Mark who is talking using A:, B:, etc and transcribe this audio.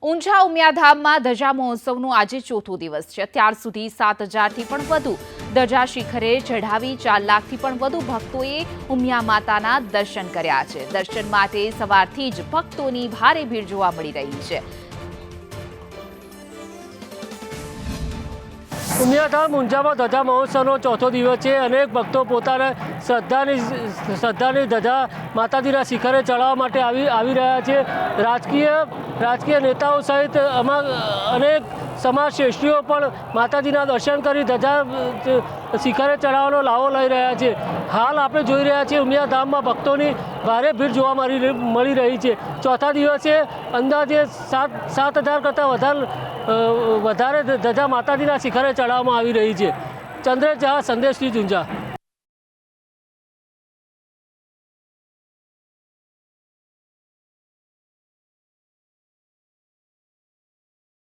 A: ઊંઝા ઉમિયાધામમાં ધજા મહોત્સવનો આજે ચોથો દિવસ છે। અત્યાર સુધી 7,000થી પણ વધુ ધજા શિખરે ચઢાવી 4 લાખથી પણ વધુ ભક્તોએ ઉમિયા માતાના દર્શન કર્યા છે। દર્શન માટે સવારથી જ ભક્તોની ભારે ભીડ જોવા મળી રહી છે।
B: ઉમિયાધામ ઊંઝામાં ધજા મહોત્સવનો ચોથો દિવસ છે। અનેક ભક્તો પોતાના શ્રદ્ધાની ધજા માતાજીના શિખરે ચડાવવા માટે આવી રહ્યા છે। રાજકીય નેતાઓ સહિત અનેક સમાજ શ્રેષ્ઠીઓ પણ માતાજીના દર્શન કરી ધજા શિખરે ચડાવવાનો લાવો લઈ રહ્યા છે। હાલ આપણે જોઈ રહ્યા છીએ ઉમિયાધામમાં ભક્તોની ભારે ભીડ જોવા મળી રહી છે। ચોથા દિવસે અંદાજે 7,000 કરતાં વધારે ધજા માતાજીના શિખરે ચડાવવામાં આવી રહી છે। ચંદ્રેશ ઝા, સંદેશ ન્યૂઝ ઊંઝા।